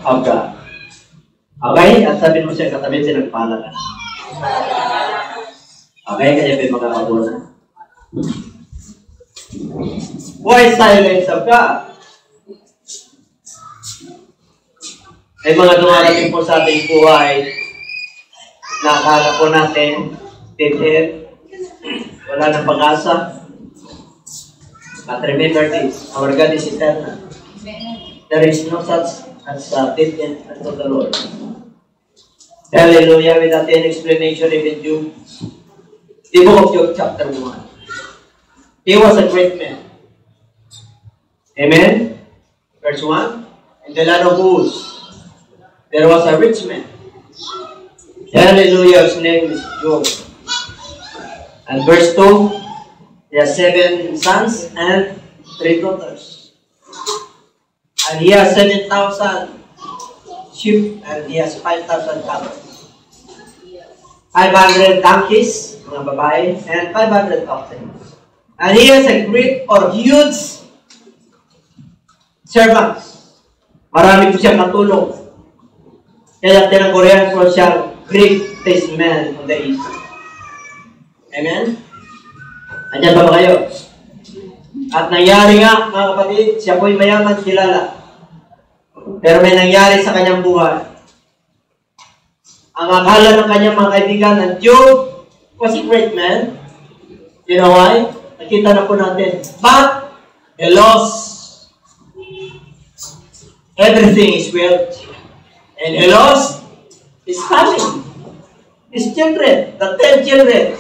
of God. Okay? At sabihin mo siya, katabi siya nagpala ka. Okay? Kaya may mga kabuna. Why silence of God? May mga dumarating po sa ating buhay na akala po natin dead end, wala nang pag-asa. But remember this, our God is eternal. There is no such as dead end unto the Lord. Hallelujah. Without any explanation, even Job. The book of Job, chapter 1. He was a great man. Amen? Verse 1. In the land of Uz, there was a rich man. Hallelujah. His name is Job. And verse 2, he has 7 sons and 3 daughters. And he has 7,000 sheep and he has 5,000 cattle. 500 donkeys, mga babae, and 500 oxen. And he has a great or huge servants. Marami po siyang katulong. Kaya tinagurihan po siya greatest man on the east. Amen? Andiyan ba kayo? At nangyari nga, mga kapatid, siya po'y mayaman, kilala. Pero may nangyari sa kanyang buhay. Ang akala ng kanyang mga kaibigan na Job was a great man. You know why? Nakita na po natin. But he lost everything, his wealth. And he lost his family, his children, the 10 children.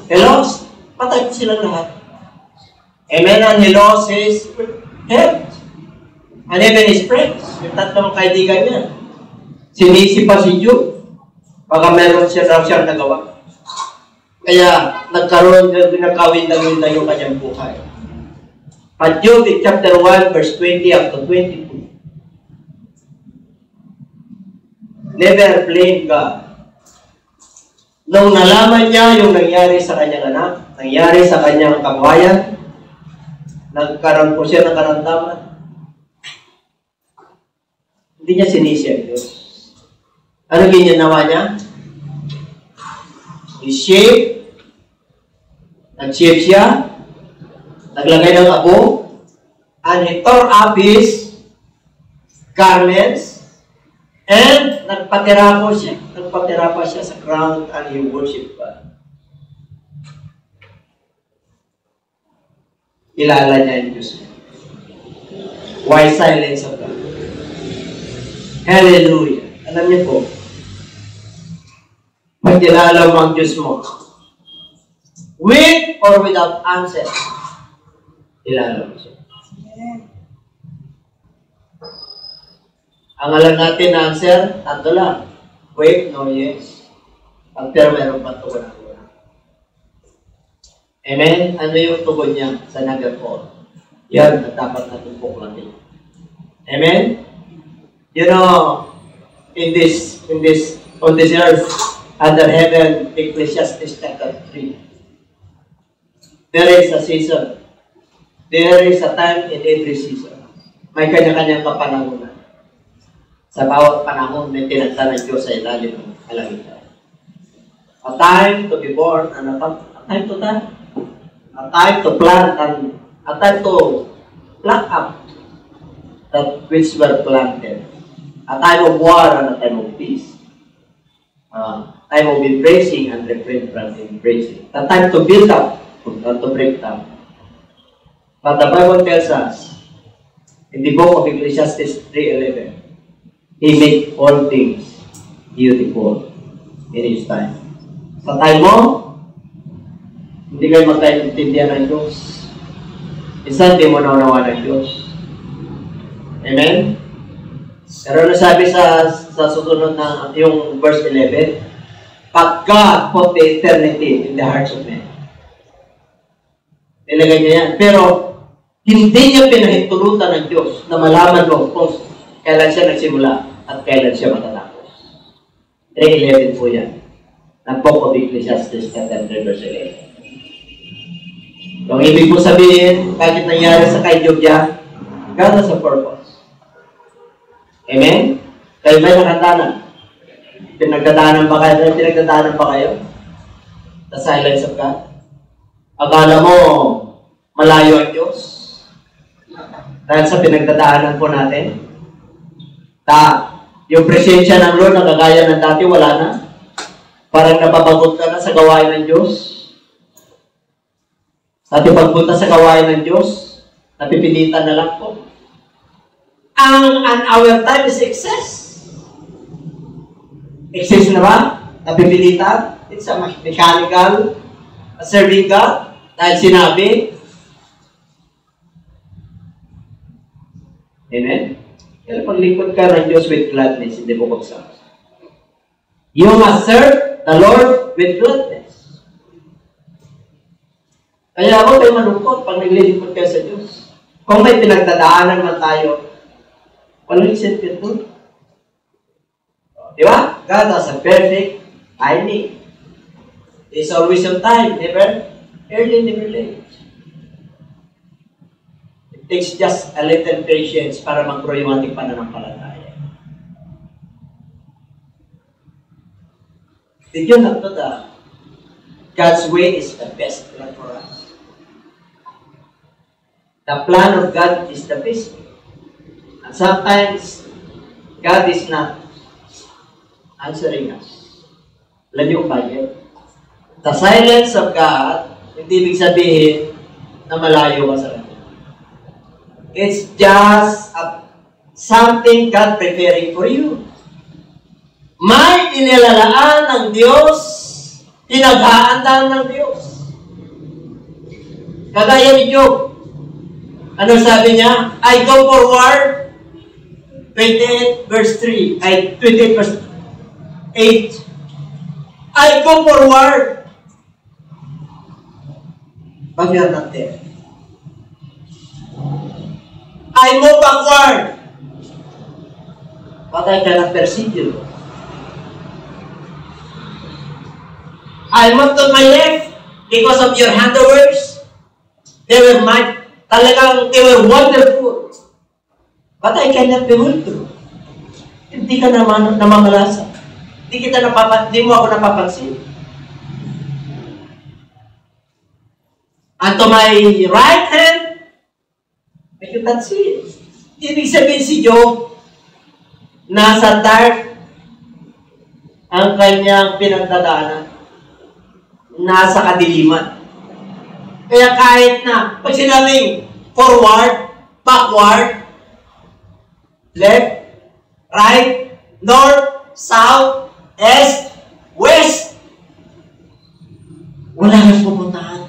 He lost, patay po silang lahat. Amen. And he lost his health. And even his friends. Yung tatlong kaibigan niya. Sinisi pa si Job. Baka meron siya raw siyang nagawa. Kaya nagkaroon, nagkawin-dawin na yung kanyang buhay. But Job in chapter 1, verse 20 up to 22. Never blame God. Nung nalaman niya yung nangyari sa kanyang anak, nangyari sa kanyang kabuhayan, nagkaroon po siya ng karamdaman. Hindi niya sinisi ang Diyos. Ano ginawa niya? Nag-shave siya, naglagay ng abo, and he tore up his garments, and nagpatira pa siya sa ground, and he worshiped God. Kilala niya yung Diyos. Why silence of God? Hallelujah. Alam niyo po, pag kilala mo ang Diyos mo, with or without answer, kilala mo siya. Ang alam natin na answer, tatlo lang. Wait, no, yes. Pero meron pa tugon na tugon. Amen? Ano yung tugon niya sa nag-call? Yan, dapat natin puklatin. Amen? You know, on this earth, under heaven, Ecclesiastes chapter 3. There is a season. There is a time in every season. May kanya-kanyang kapanahonan. Sa bawat panahon, may tinagda ng Diyos sa ilalim ng kalangitan. A time to be born, and a time to die. A time to plant, and a time to pluck up that which were planted. A time of war and a time of peace. Time of embracing and refrain from embracing. A time to build up, not to break down. But the Bible tells us, in the book of Ecclesiastes 3:11, He made all things beautiful in His time. Sa time mo, hindi kayo magkaintindihan ng Diyos. Minsan, di mo naunawa ng Diyos. Amen? Pero nasabi sa susunod na yung verse 11, but God put the eternity in the hearts of men. Nilagay niya yan. Pero, hindi niya pinahintulutan ng Diyos na malaman mo kung kailan siya nagsimula at kailan siya matatapos. 3:11 po yan. Ng book of Ecclesiastes chapter 3 verse 11. Yung ibig mo sabihin, bakit nangyari sa kay Job yan? God has a purpose. Amen? Kayo may nakatanan? Pinagdadaanan ba kayo? Pinagdadaanan ba kayo? The silence of God? Akala mo, malayo ang Diyos? Dahil sa pinagdadaanan po natin? Yung presensya ng Lord na kagaya ng dati, wala na. Parang nababagot ka na sa gawain ng Diyos. At yung pagpunta sa gawain ng Diyos, napipilitan na lang po. Our time is excess. Excess na ba? Napipilitan? It's a mechanical, serving God, dahil sinabi. Amen? Kaya paglingkod ka ng Diyos with gladness, hindi mo buksan. You must serve the Lord with gladness. Kaya ako kayo malungkot pag naglilingkod kayo sa Diyos. Kung may pinagdadaanan man tayo, walang isipin mo. Di ba? God has a perfect timing. It's always on time, never early, never late. It takes just a little patience para mag-grow yung ating pananampalataya. Did you not know that God's way is the best plan for us? The plan of God is the best. And sometimes, God is not answering us. Alam niyo kung bakit? The silence of God, hindi ibig sabihin na malayo ka sa Kanya. It's just something God preparing for you. May inilalaan ng Diyos, pinaghahandaan ng Diyos. Kagaya ni Job. Ano sabi niya? I go forward, 28 verse 3, 28 verse 8. I go forward, but you are not there. I move backward, but I cannot perceive you. I move to my left because of your handiworks. They were wonderful. But I cannot behold you. Hindi ka namamalasa. Hindi mo ako napapansin. And to my right hand, I cannot see it. Ibig sabihin si Job, nasa dark ang kanyang pinagdadaanan. Nasa kadiliman. Kaya kahit na, pag sinabing forward, backward, left, right, north, south, east, west, wala nang pupuntahan.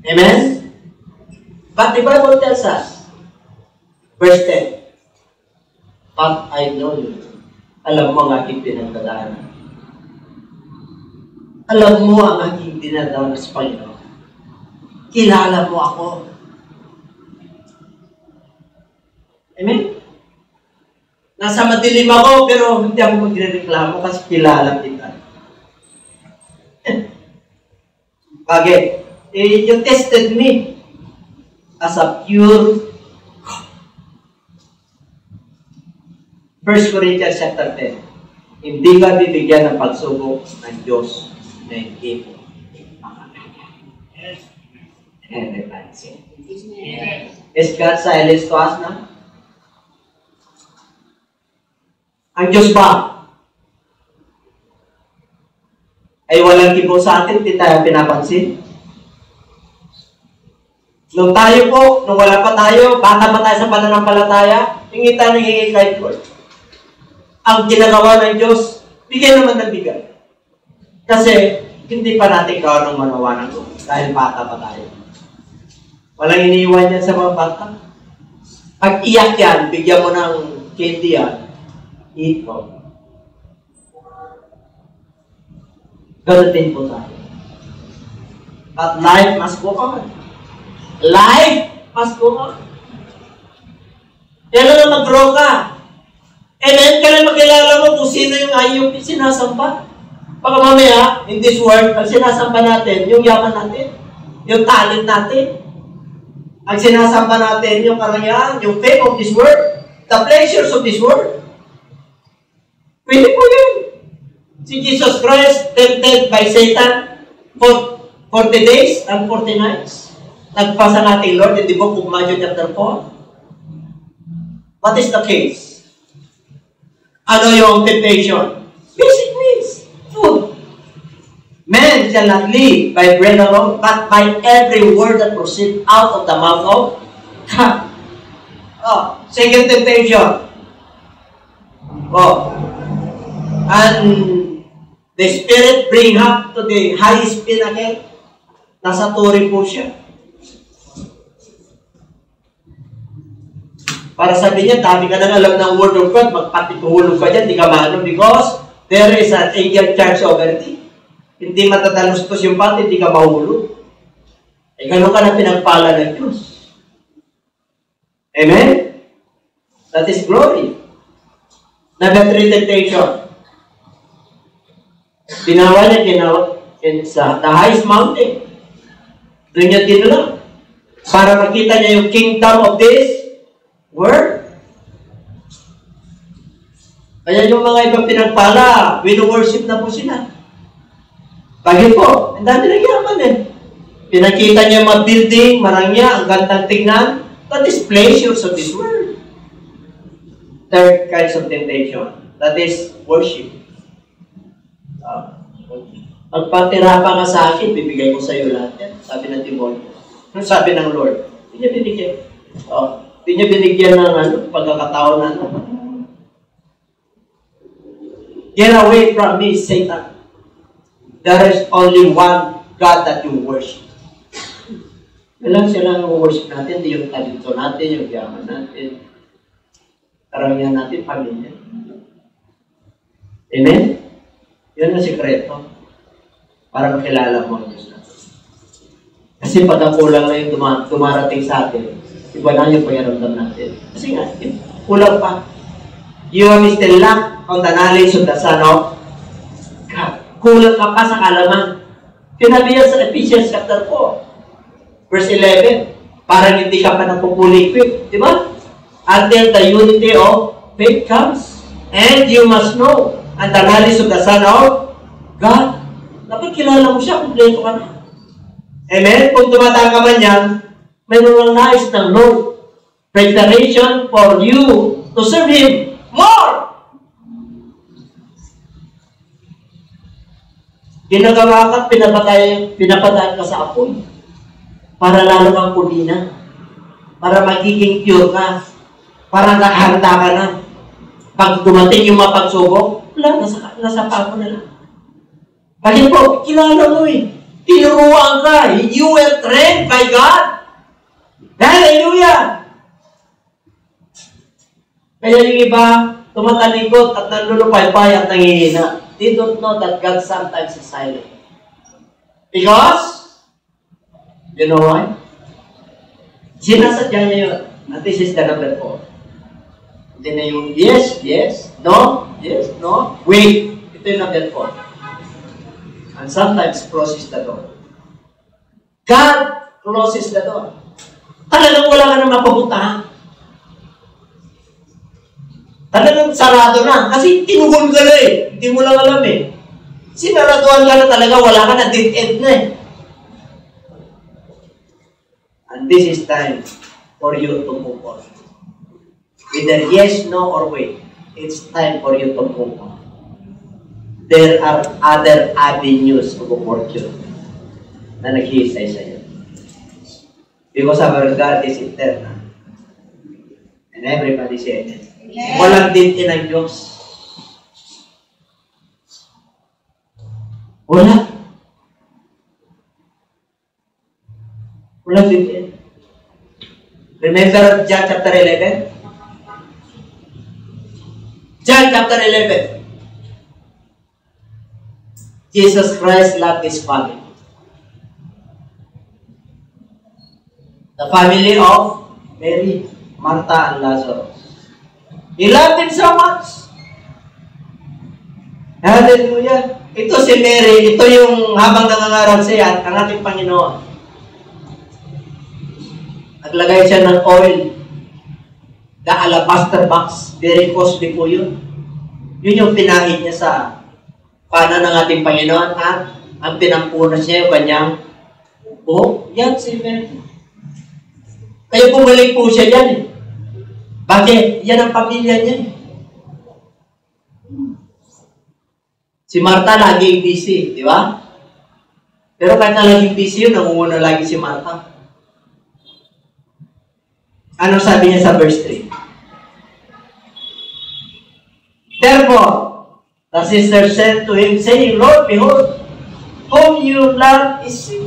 Amen? But the Bible tells us, verse 10, but I know you. Alam mo ang aking pinagdadaanan. Alam mo ang aking dinadaan sa Panginoon. Kilala mo ako. Amen? Nasa madilim ako, pero hindi ako magrereklamo kasi kilala kita. Bakit? You tested me as a pure 1 Corinthians chapter 10. Hindi ka bibigyan ng pagsubok ng Diyos na hindi mo makakaya. Is God silent to us na? Ang Diyos ba ay walang kibo sa atin, hindi tayo pinapansin? Nung tayo po, nung wala pa tayo, bata pa tayo sa pananampalataya, hingi tayo ng hingi kahit Lord. Ang ginagawa ng Diyos, bigyan naman ng bigay. Kasi, hindi pa natin kawan ng manawa ng Diyos, dahil bata pa tayo. Walang iniiwan yan sa mga bata. Pag iyak yan, bigyan mo ng candy yan, eat mo. Ganun din po tayo. But life must go on. Life must go on. Kailan na mag-grow ka? And then, kailan magkilala mo kung sino yung ayup sinasamba? Baka mamaya, in this world, pag sinasamba natin, yung yaman natin, yung talent natin, ang sinasamba natin, yung karangyaan, yung fame of this world, the pleasures of this world, Pwede po yun. Si Jesus Christ tempted by Satan for 40 days and 40 nights. Nagpasa natin Lord in the book of Matthew chapter 4. What is the case? Ano yung temptation? Basic needs. Food. Man shall not live by bread alone, but by every word that proceeds out of the mouth of God. Oh, second temptation. Oh. And the Spirit bring up to the highest pinnacle. Nasa turi po siya. Para sabi niya, dami ka nang alam ng Word of God, magpatituhulog ka dyan, di ka maano, because there is an angel charge over thee. Hindi matatalustos yung pati, hindi ka mahulog. Eh, gano'n ka na pinagpala ng Diyos. Amen? That is glory. Number 3 temptation. Ginawa niya sa the highest mountain. Doon niya tinula. Para makita niya yung kingdom of this world. Kaya yung mga ibang pinagpala, wino-worship na po sila. Bakit po? Ang dami ng yaman eh. Pinakita niya mga building, marangya, ang gandang tignan. That is pleasures of this world. Third kinds of temptation. That is worship. Magpatira pa nga sa akin, bibigay ko sa iyo lahat yan. Sabi ng Timothy. Ano sabi ng Lord? Hindi niya binigyan. Hindi niya binigyan ng pagkakataon na Get away from me, Satan. There is only one God that you worship. Ilang sila ang worship natin, hindi yung talento natin, yung yaman natin, karamihan natin, pamilya. Amen? Yun ang sikreto. Para makilala mo ang Diyos natin. Kasi pag ang kulang na yung dumarating sa atin, iba na yung pakiramdam natin. Kasi nga, kulang pa. You have still lack on the knowledge of the Son of God. Kulang ka pa sa kalaman. Sinabi yan sa Ephesians chapter 4, verse 11. Parang hindi ka pa napupuli-equip. Di ba? Until the unity of faith comes. And you must know and the knowledge of the Son of God. Dapat kilala mo siya, kumpleto ka na. Amen? Kung tumatang ka man yan, may mga nais ng no preparation for you to serve Him more. Ginagawa ka, pinapatayan ka sa apoy. Para lalo kang pulina. Para magiging pure ka. Para nakahanda ka na. Pag dumating yung mapagsubok, wala, nasa pako na lang. Bakit po? Kilala mo eh. Tinuruan ka. You were trained by God. Hallelujah! Kaya yung iba, tumatalikot at nanlulupay-pay at nangihina. They don't know that God sometimes is silent. Because, you know why? Sinasadya niya yun. And this is the number 4. Hindi na yung yes, yes, no, wait. Ito yung number 4. And sometimes closes the door. God closes the door. Talagang wala ka na mapapuntahan. Talagang sarado na. Kasi tinugol ka na eh. Hindi mo lang alam eh. Sinaraduan ka na talaga, wala ka na, dead end na eh. And this is time for you to move on. Either yes, no, or wait. It's time for you to move on. There are other avenues of opportunity na naghihisay sa iyo. Because our God is eternal. And everybody say it. Walang din ang Diyos. Wala. Walang din. Remember John chapter 11? John chapter 11. Jesus Christ loved His family. The family of Mary, Martha, and Lazarus. He loved them so much. Hallelujah. Ito si Mary, ito yung habang nangangaral siya at ang ating Panginoon. Naglagay siya ng oil. The alabaster box. Very costly po yun. Yun yung pinahid niya sa pana ng ating Panginoon at ang pinampunas niya yung kanyang buhok. Yan si Mary. Kaya bumalik po siya yan eh. Bakit? Yan ang pamilya niya. Si Martha laging busy, di ba? Pero kahit na laging busy yun, nangunguna lagi si Martha. Ano sabi niya sa verse 3? Therefore, the sister said to him, saying, Lord, behold, whom you love is sick.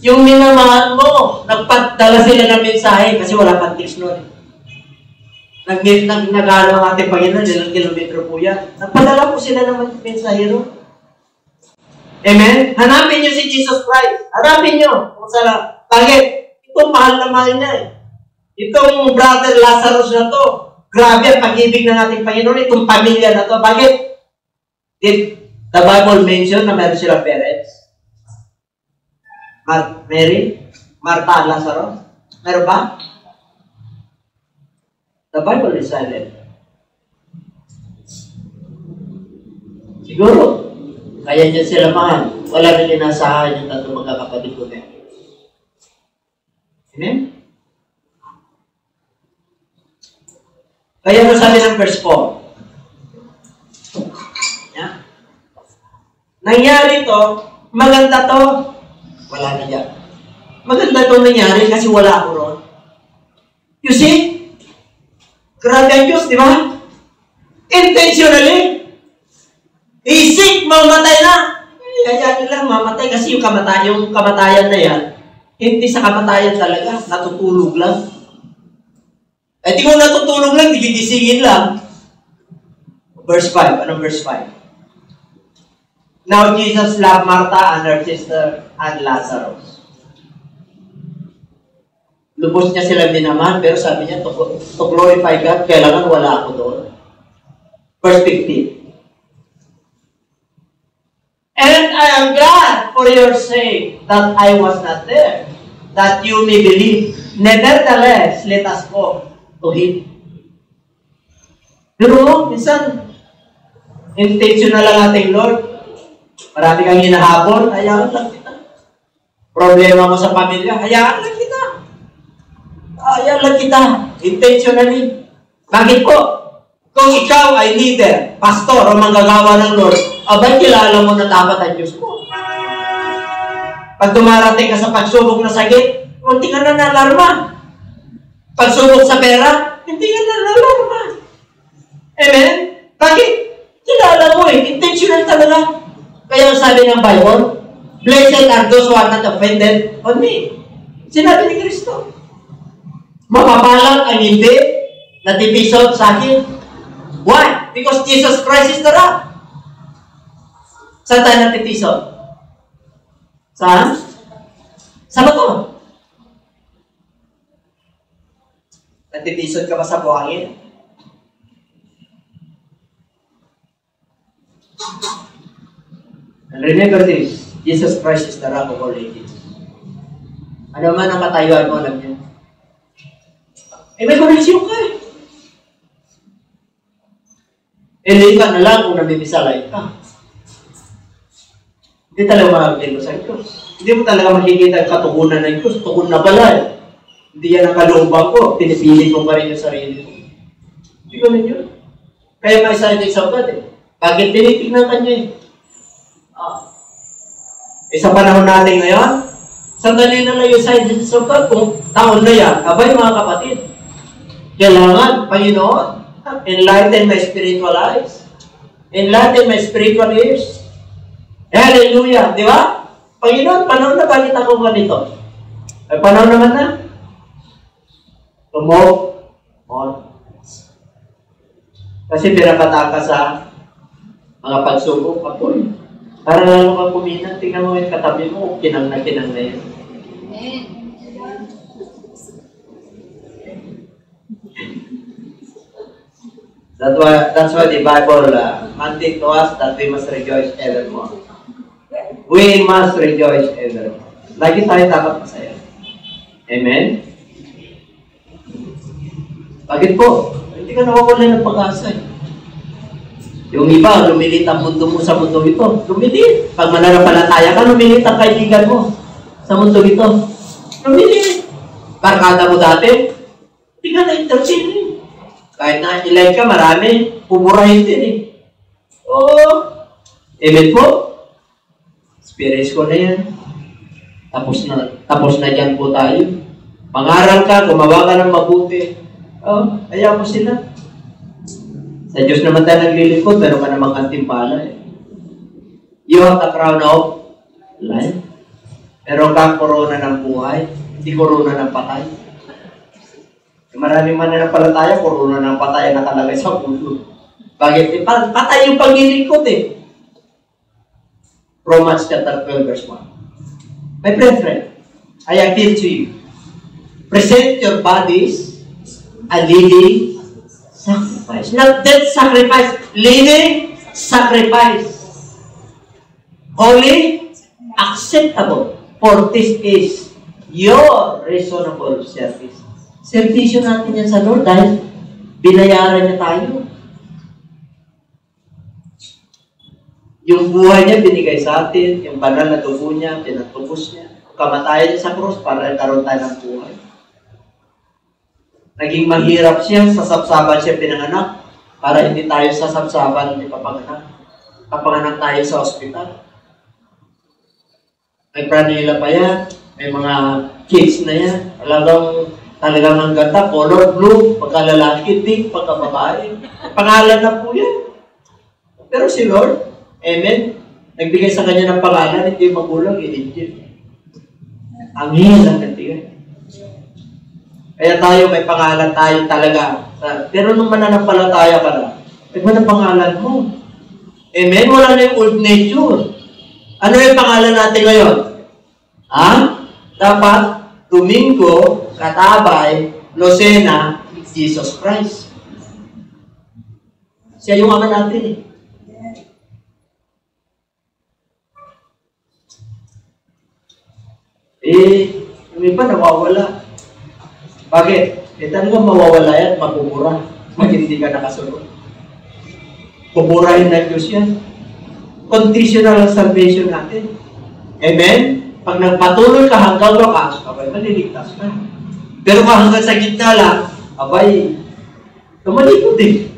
Yung minamahal mo, nagpadala sila ng mensahe kasi wala pang text noon. Nag-ano ang ating Panginoon, ilang kilometro po yan. Nagpadala po sila ng mensahe noon. Amen? Hanapin niyo si Jesus Christ. Hanapin niyo. Kung saan, bakit? Itong mahal na mahal niya eh. Itong brother Lazarus na to, grabe ang pag-ibig ng ating Panginoon. Itong pamilya na to. Bakit? Did the Bible mention na meron silang parents? Mary? Martha, Lazarus? Meron ba? The Bible is silent. Siguro, kaya niya sila mahal. Wala rin inasahan yung tatlong magkakapatid ko na. Amen? Kaya ano sabi ng verse 4? Yeah. Nangyari to, maganda to, wala na dyan. Maganda to nangyari kasi wala ako ron. You see? Grabe ang Diyos, di ba? Intentionally. Isip, mamatay na. Kaya lang mamatay kasi yung kamatayan na yan, hindi sa kamatayan talaga, natutulog lang. Eh, di kung natutulog lang, gigisingin lang. Verse 5. Anong verse 5? Now Jesus loved Martha and her sister and Lazarus. Lubos niya sila minamahal, pero sabi niya, to glorify God, kailangan wala ako doon. Verse 15. And I am glad for your sake that I was not there, that you may believe. Nevertheless, let us go to him. Pero minsan, intentional lang ating Lord. Marami kang hinahabol, hayaan lang kita. Problema mo sa pamilya, hayaan lang kita. Hayaan lang kita. Intentionally. Bakit po? Kung ikaw ay leader, pastor, o manggagawa ng Lord, abay kilala mo na dapat ang Diyos mo. Pag dumarating ka sa pagsubok na sakit, hindi ka na nalarma. Pagsubok sa pera, hindi ka na nalarma. Amen? Bakit? Kilala mo eh. Intentional talaga. Kaya sabi ng Bible, blessed are those who are not offended on me. Sinabi ni Kristo. Mapapalang ang hindi natipisod sa akin. Why? Because Jesus Christ is the rock. Saan tayo natitisod? Saan? Sa bato. Natitisod ka ba sa buhangin? And remember this, Jesus Christ is the rock of all ages. Ano man ang katayuan mo, alam niyo? Eh, may koneksyon ka eh. Hindi ka na lang kung nabibisalay ka. Hindi talaga makakita mo sa Diyos. Hindi mo talaga makikita ang katukunan ng Diyos. Tukun na pala eh. Hindi yan ang kalooban ko. Pinipilit mo pa rin yung sarili mo. Hindi ko ninyo. Kaya may sa atin sa God eh. Bakit tinitignan ka niya eh? Sa panahon natin ngayon, sandali na lang yung science of God. Kung taon na yan, abay mga kapatid, kailangan, Panginoon, enlighten my spiritual eyes, enlighten my spiritual ears. Hallelujah! Di ba? Panginoon, panahon na bakit ako ganito? Ay, panahon naman na. Tumog on. Kasi pinapataka sa mga pagsubok ako eh. Para lang kang kumina, tingnan mo yung katabi mo, kinang na yan. Amen. That's why the Bible mandates to us that we must rejoice evermore. We must rejoice evermore. Lagi tayo dapat masaya. Amen? Bakit po? Hindi ka nawawalan ng pag-asa eh. Yung iba, lumilit ang mundo mo sa mundo ito. Lumilit. Pag mananampalataya ka, lumilit ang kaibigan mo sa mundo ito. Lumilit. Barkada mo dati, hindi ka na-entertain eh. Kahit na-like ka, marami. Pumurahin din eh. Oo. Amen po. Experience ko na yan. Tapos na dyan po tayo. Mangaral ka, gumawa ka ng mabuti. Kaya mo sila. Sa Diyos naman tayo naglilingkod, pero ka namang antimpala eh. You have the crown of life. Pero kang korona ng buhay, hindi korona ng patay. Maraming mananampalataya, korona ng patay na nakalagay sa puso. Bakit? Patay yung paglilingkod eh. Romans chapter 12 verse 1. My friend, I appeal to you. Present your bodies a living sacrifice. Not dead sacrifice, living sacrifice. Holy, acceptable. For this is your reasonable service. Servisyo natin yan sa Lord dahil binayaran niya tayo. Yung buhay niya binigay sa atin, yung banal na dugo niya, pinatubos niya. Kamatayan niya sa cross para karoon tayo ng buhay. Naging mahirap siya, sa sapsaban siya pinanganak, para hindi tayo sa sapsaban hindi papanganak. Papanganak tayo sa ospital. May pranila pa yan, may mga kids na yan. Talagang ang ganda, color blue, pagka lalaki, pink, pagka babae. Pangalan na po yan. Pero si Lord, amen, nagbigay sa kanya ng pangalan, hindi yung magulang, i-Egypt. Amen ang nagbigay. Kaya tayo, may pangalan tayo talaga. Pero nung mananampalataya ka na, iba na pangalan mo. Amen? Wala na yung old nature. Ano yung pangalan natin ngayon? Dapat, Domingo, Katabay, Lucena, Jesus Christ. Siya yung ama natin eh. Yung iba nawawala. Bakit? Talagang mawawala yan, mabubura. Pag hindi ka nakasunod. Buburahin ng Diyos yan. Conditional salvation natin. Amen? Pag nagpatuloy ka hanggang wakas, abay, maliligtas ka. Pero kung hanggang sa gitna lang, abay, tumalikod eh.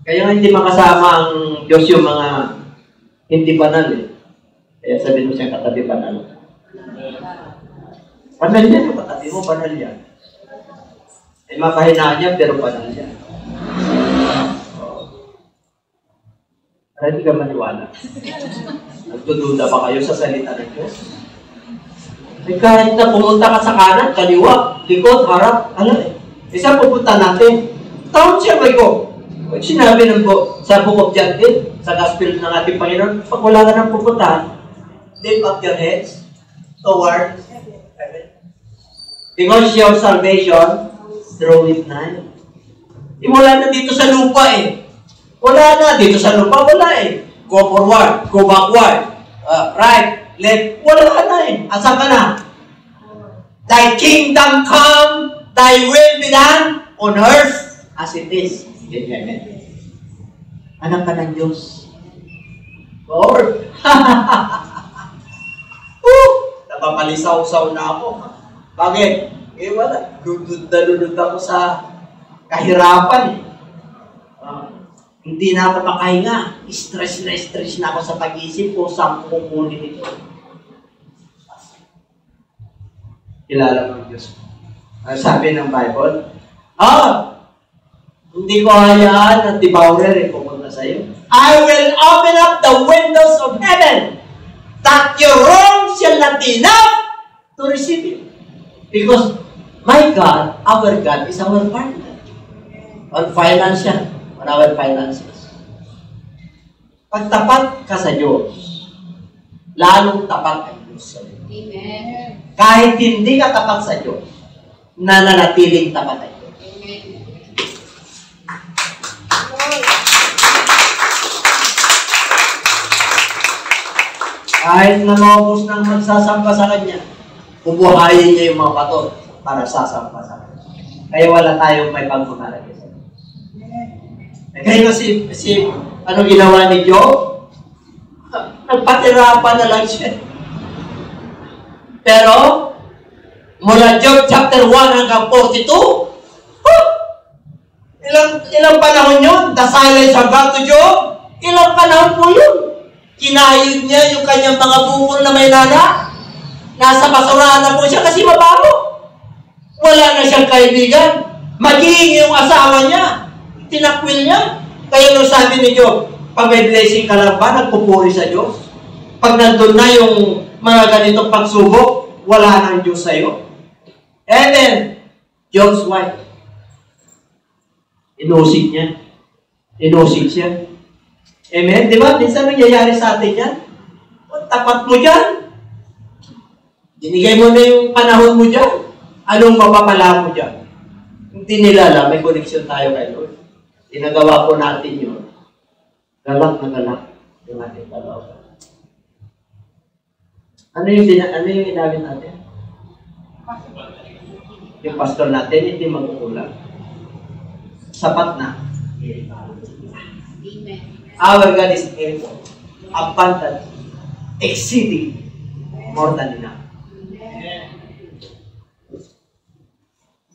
Kaya nga hindi makasama ang Diyos yung mga hindi banal eh. Kaya sabihin mo siya katabi banal. Banal yan, yung katabi mo, banal yan. Ay mapahinaan niya, pero banal yan. Para hindi ka maniwala. Nagtududa ba kayo sa salita ng Diyos? Ay kahit na pumunta ka sa kanan, kaliwa, likod, harap, isa pupunta natin. Taon siya ba ko? Sinabi ng sa Book of John 8, sa Gospel ng ating Panginoon, pag wala ka ng pupuntahan, lift up your heads toward heaven. Because your salvation through it na. Wala na dito sa lupa eh. Wala na dito sa lupa, wala eh. Go forward, go backward, right, left, wala na eh. Asa ka na? Thy kingdom come, thy will be done on earth as it is in heaven. Anak ka ng Diyos. Lord, napapalisaw-saw na ako. Bakit? Wala. Dudud ako sa kahirapan. Hindi na ako makahinga. Stress na ako sa pag-isip ko saan ko kukunin ito. Kilala mo ang Diyos. Sabi ng Bible, hindi ko hayaan at devourer pumunta sa iyo. I will open up the windows of heaven that your wrong shall not be enough to receive it. Because my God, our God, is our partner. On financial, on our finances. Pag tapat ka sa Diyos, lalong tapat ang Diyos sa iyo. Amen. Kahit hindi ka tapat sa Diyos, nananatiling tapat ang Diyos. Kahit na maubos nang magsasamba sa Kanya, bubuhayin niya yung mga bato para sasampa sa Kanya. Kaya wala tayong may pagmamahal sa Diyos. Kaya ano ginawa ni Job? Nagpatirapan na lang siya. Pero, mula Job chapter 1 hanggang 42, ilang panahon yun? The silence of God to Job? Ilang panahon po yun? Kinayod niya yung kanyang mga bukol na may lana. Nasa basurahan na po siya kasi mabaho. Wala na siyang kaibigan. Maging yung asawa niya. Tinakwil niya. Kaya nung sabi ni Job, pag may blessing ka lang ba, nagpupuri sa Diyos? Pag nandun na yung mga ganitong pagsubok, wala nang Diyos sa'yo. And then, Job's wife. Inusig niya. Inusig siya. Amen? Di ba? Minsan nangyayari sa atin yan. Tapat mo dyan. Dinigay mo na yung panahon mo dyan. Anong mapapala mo dyan? Hindi nila alam, may connection tayo kay Lord. Tinagawa po natin yun. Galak na galak yung ating kalooban. Ano yung inawit natin? Yung pastor natin, hindi magkukulang. Sapat na. Amen. Our God is able, abundant, exceeding, more than enough.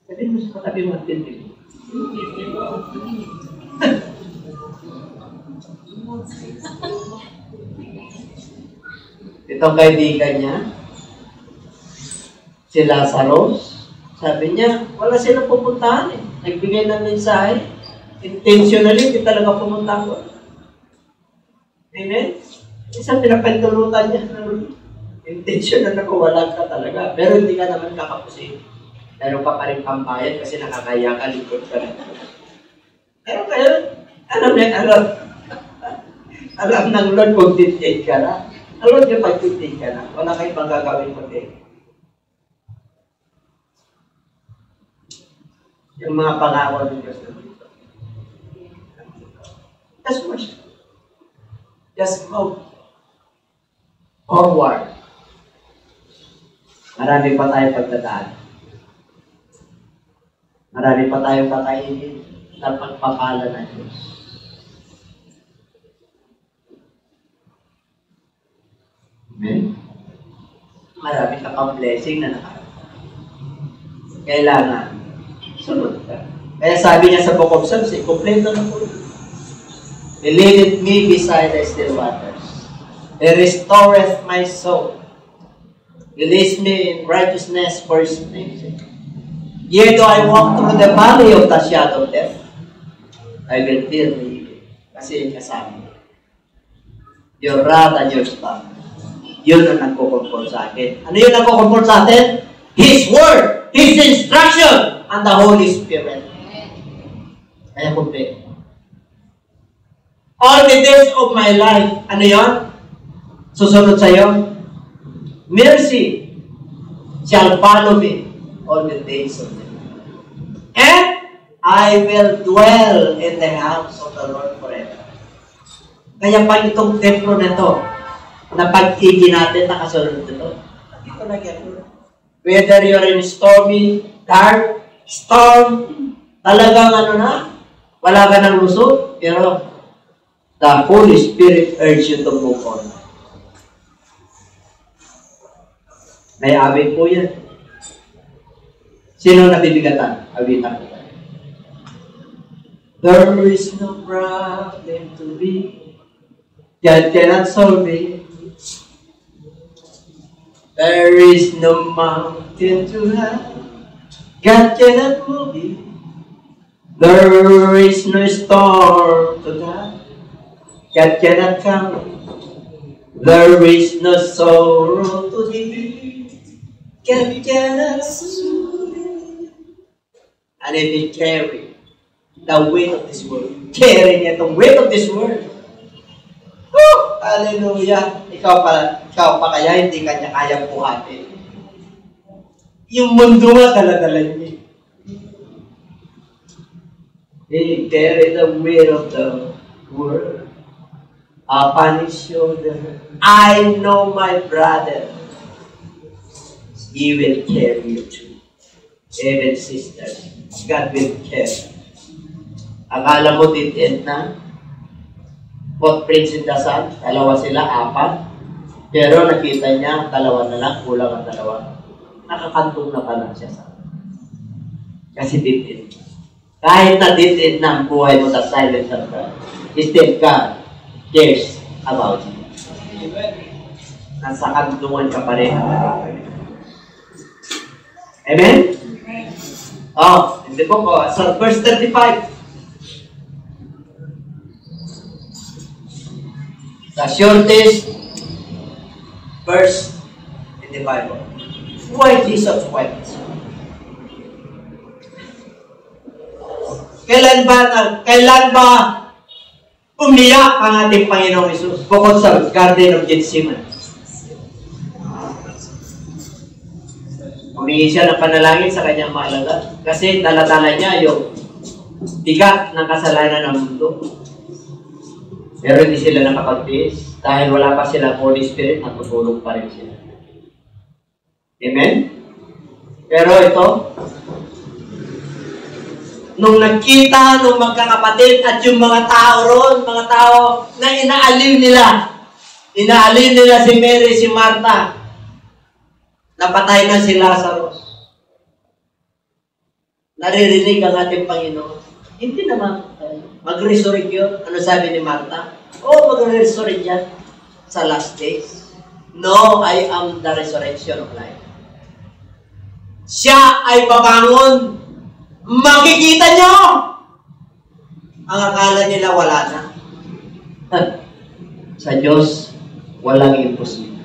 Sabi mo sa katabi mo at tindig. Itong kaibigan niya, si Lazarus, sabi niya, wala silang pupuntahan eh. Nagbigay ng mensahe. Intentionally, hindi talaga pumunta ko. Amen? Isang pinapintulutan niya. Intentional na wala ka talaga. Pero hindi ka naman kakapusin. Meron ka pa rin pambayad kasi nakakaya ka, likod ka rin. Pero kayo, alam ng Lord kung tintig ka na. Alam niyo pag tintig ka na, wala kayong magagawin mo din. Yung mga pangako ng Diyos na dito. Just worship. Just move forward. Marami pa tayo pagdadaan. Marami pa tayong kakainin na pagpapala ng Diyos. Amen? Marami ka pang blessing na nakarating. Kailangan sunod ka. Kaya sabi niya sa Book of Psalms, kompleto na po. He leadeth me beside the still waters. He restoreth my soul. He leads me in righteousness for His name's sake. Yea, though I walk through the valley of the shadow of death, I will fear no evil. Kasi kasama. Your rod and your staff. Yun ang nagko-comfort sa akin. Ano yun nagko-comfort sa atin? His Word, His instruction, and the Holy Spirit. Kaya kumpleto. All the days of my life, ano yun? Susunod sa'yo? Mercy shall follow me all the days of my life. And I will dwell in the house of the Lord forever. Kaya pag itong templo na ito, na pag-igi natin, nakasunod ito, dito na yan. Whether you're in stormy, dark, storm, talagang wala ka ng lusot, pero the Holy Spirit urges you to move on. May awit po yan. Sino nabibigatan? Awitan ko tayo. There is no problem to be. God cannot solve it. There is no mountain to hide. God cannot move it. There is no storm to die. God cannot come. There is no sorrow to heal. God cannot soothe it. And if you carry the weight of this world, carry niya the weight of this world. Oh, hallelujah! Ikaw pa kaya hindi kanya kayang buhatin. Yung mundo nga dala-dala niya. He carry the weight of the world upon his shoulder. I know my brother. He will carry you too. Even sisters. God will care. Akala mo end na? Footprints in the sun, dalawa sila, 4. Pero nakita niya, 2 na lang, kulang ang 2. Nakakantong na pala siya sa kasi end. Kahit na end na ang buhay mo sa silent of God, still God cares about you. Nasa kantungan ka pa rin. Amen? Oh, hindi po ko. So, verse 35. The shortest verse in the Bible. Why Jesus wept? Kailan ba umiyak ang ating Panginoong Hesus? Bukod sa Garden of Gethsemane. Humingi siya ng panalangin sa kanyang mahalaga. Kasi dala-dala niya yung bigat ng kasalanan ng mundo. Pero hindi sila nakapagtiis. Dahil wala pa sila Holy Spirit, natutulog pa rin sila. Amen? Pero ito, nung nakita nung magkakapatid at yung mga tao ron, mga tao na inaalin nila si Mary, si Martha, napatay na si Lazarus. Naririnig ang ating Panginoon. Hindi naman mag-resurrect yun. Ano sabi ni Martha? Mag-resurrect yan sa last days. No, I am the resurrection of life. Siya ay babangon. Makikita nyo! Ang akala nila wala na. Sa Diyos, walang imposible.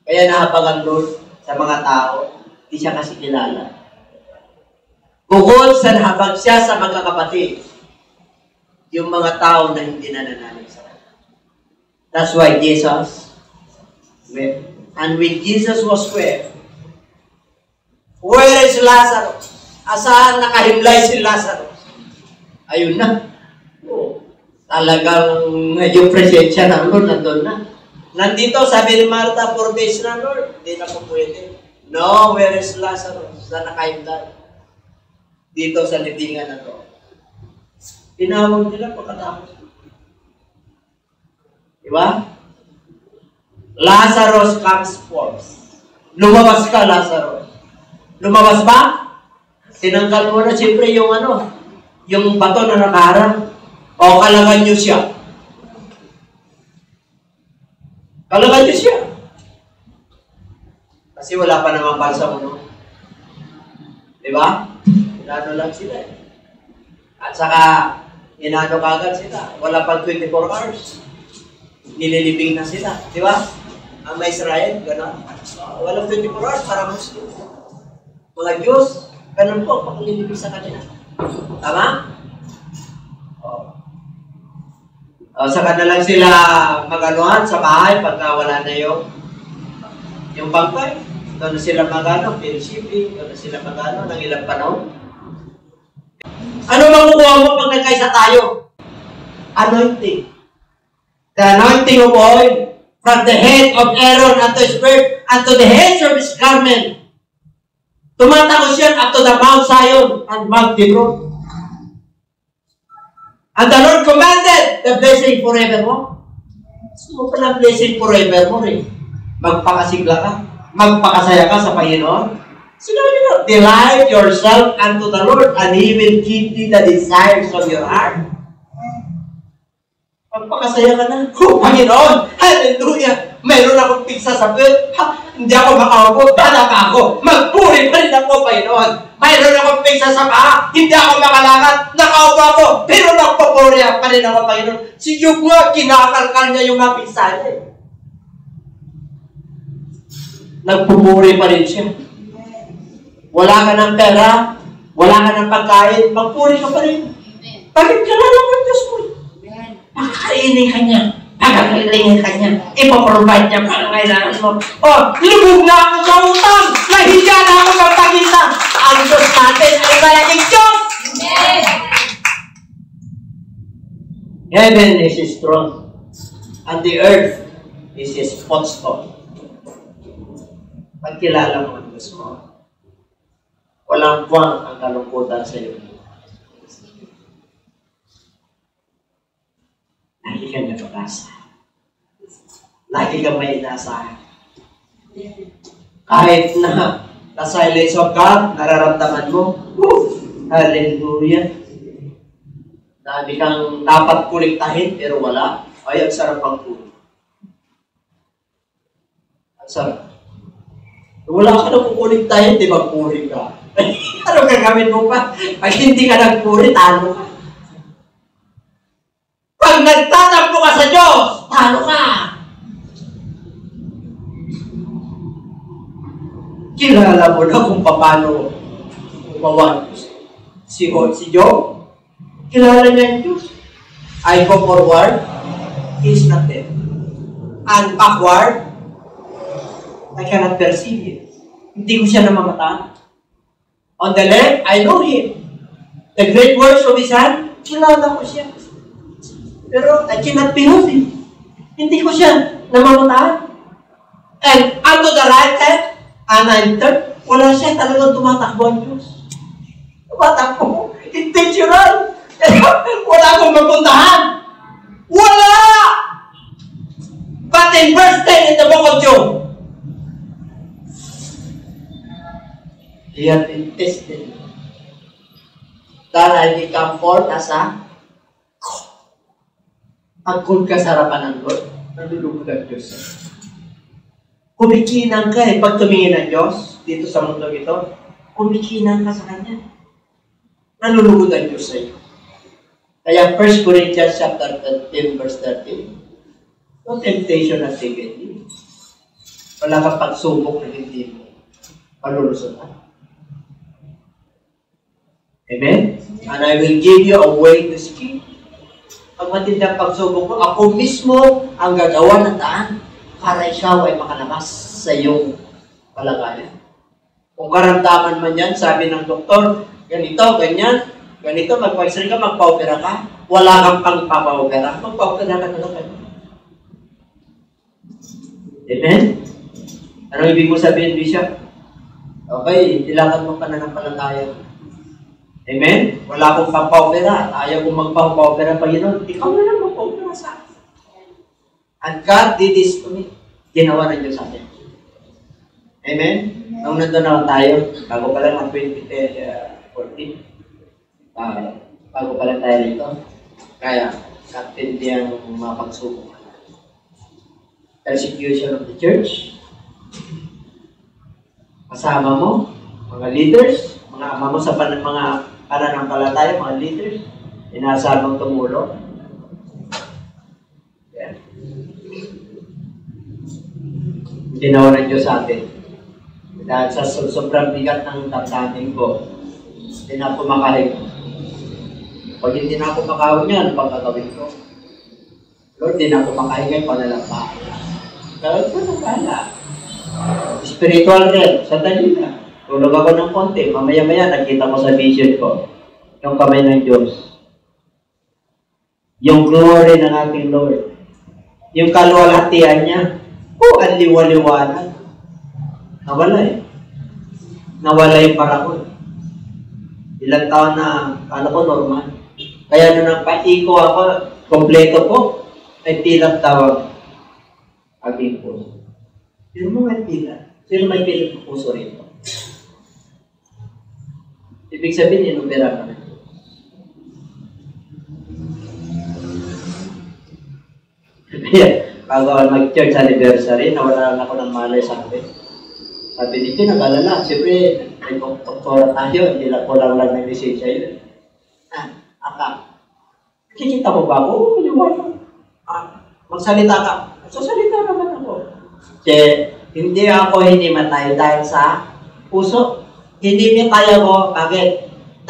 Kaya nahabag ang Lord sa mga tao, hindi siya kasi kilala. Bukod sa nahabag siya sa magkakapatid, yung mga tao na hindi nananalig sa kanya. That's why Jesus wept. And when Jesus was wept, where is Lazarus? Asaan nakahimlay si Lazarus? Ayun na. Talagang yung presensya ng Lord nandun na. Nandito, sabi ni Martha, 4 days na, Lord. Hindi na po pwede. No, where is Lazarus? Na nakahimlay. Dito sa libingan na to. Tinawag nila pagkatapos. Diba? Lazarus comes forth. Lumabas ka, Lazarus. Lumabas ba? Tinanggal mo na siyempre yung yung bato na nakaharang. O kalaban nyo siya. Kalaban nyo siya. Kasi wala pa namang balsa mo. Diba? Inano lang sila. At saka, inano kagad sila. Wala pang 24 hours. Nililibing na sila. Diba? Ang may Israel, gano'n. Walang 24 hours para Muslim. Mga Diyos, ganun po, paglilibig sa kanila. Tama? Saka na lang sila maganuhan sa bahay pagka wala na yung bangkay. Doon na sila magano, shipping, doon na sila magano, ng ilang panahon. Ano makukuha mo pag nagkaisa tayo? Anointing. The anointing of oil from the head of Aaron unto his beard, unto the heads of his garment. Tumatagos yan up to the Mount Zion and Mount Hebron. And the Lord commanded the blessing forevermore. Gusto mo pala blessing forevermore eh. Magpakasigla ka. Magpakasaya ka sa Panginoon. Sinabi nyo, delight yourself unto the Lord and He will give you the desires of your heart. Magpakasaya ka na. Oh, Panginoon! Hallelujah! Mayroon akong pizza sa bed. Hindi ako makaupo. Dala pa ako. Magpuri pa rin ako, Panginoon. Mayroon akong pizza sa paa. Hindi ako makalakad. Nakaupo ako. Pero nagpupuri pa rin ako, Panginoon. Si Job nga, kinakalkal niya yung mga pizza niya. Nagpupuri pa rin siya. Wala ka ng pera. Wala ka ng pagkain. Magpuri ka pa rin. Bakit kilala mo ang Diyos mo? Pakakainin ka niya. Pagkakilingin ka niya, ipaprovide niya para kailangan mo. Lubog na ako sa utang! Nahiya na ako sa pagitan! Ang Diyos natin ay malaking Diyos! Amen! Heaven is His throne, and the earth is His footstool. Pagkilala mo ang Diyos mo, wala walang buwang ang kalungkutan sa iyo. Lagi kang nakapasa. Lagi kang may inaasahan. Kahit na the silence of God, nararamdaman mo, hallelujah. Dami kang dapat kuliktahin, pero wala. Ay, ang sarap ang kulik. Ang sarap. Wala ka na kukuliktahin, di ba kulik ka? Ano gagawin mo pa? Pag hindi ka nagkulik, talo ka. Pag nagtatampo ka sa Diyos, talo ka. Kilala mo na kung paano gumawa si Job. Kilala niya yung Diyos. I go forward, He is not there. And backward, I cannot perceive Him. Hindi ko siya namamataan. On the left, I know Him. The great works of His hand, kilala ko siya. Pero I cannot behold Him. Hindi ko siya namamataan. And unto the right hand, wala siya talagang tumatakbo ang Diyos. Tumatakbo. Intentional. Wala akong mapuntahan. Wala! But in verse 10 in the book of Job, he had been tested. That I become forth as a pagkul ka sa harapan ng Lord, nalulugod ang Diyos. Kumikinang ka pag tumingin ng Diyos dito sa mundo ito, kumikinang ka sa Kanya. Nalulugod ang Diyos sa iyo. Kaya 1 Corinthians chapter 13 verse 13, no temptation has taken you. Wala kang pagsubok na hindi mo palulusutan. Amen? And I will give you a way to escape. Pag matindang pagsubok mo, ako mismo ang gagawa ng daan para ikaw ay makalabas sa iyong kalagayan. Kung karamdaman man yan, sabi ng doktor, ganito, ganyan, ganito, mag-x-ray ka, magpa-opera ka, wala kang pang papa-opera, magpa-opera ka talaga. Amen? Anong ibig mo sabihin, Bishop? Okay, kailangan mo pananampalataya. Amen? Wala akong papa-opera, ayaw kong magpa-opera pa yun. Ikaw na lang magpa-opera sa akin. And God did this to me. Ginawa na Diyos sa atin. Amen? Nung nandun naman tayo, bago pa lang ang 2014, bago pa lang tayo rito, kaya katindi ang mga pagsubok. Persecution of the church. Kasama mo, mga leaders, mga ama mo sa mga pananampalataya, mga leaders, inaasahan mong tumulong. Ginawa ng Diyos sa atin. Dahil sa sobrang bigat ng damdamin ko, hindi na ako makahinga. Pag hindi na ako makahawin yan, pag gagawin ko, Lord, hindi na ako makahinga, panalapa. Kaya ito na pala. Spiritual rin, sandali na. Tulog ako ng konti, mamaya-maya, nakita ko sa vision ko, yung kamay ng Diyos. Yung glory ng ating Lord. Yung kaluwalhatian niya. Ang liwa-liwanag. Nawala Nawala yung parahon. Ilang taon na, ko normal. Kaya nung nagpaiko ako, kompleto po, ay tilang tawag. Aking puso. Sino mo may pila? Sino may pila ng puso rito? Ibig sabihin, inopera ka na. Bago mag-church anniversary, nawalan ako ng malay sa akin. Sabi dito, nag-alala. Siyempre, may doktora tayo, hindi lang ko lang ng lisensya yun. Kikita mo ba ako? Magsalita ka. Magsasalita naman ako. Hindi ako hinimatay dahil sa puso. Hindi mitay ako. Bakit?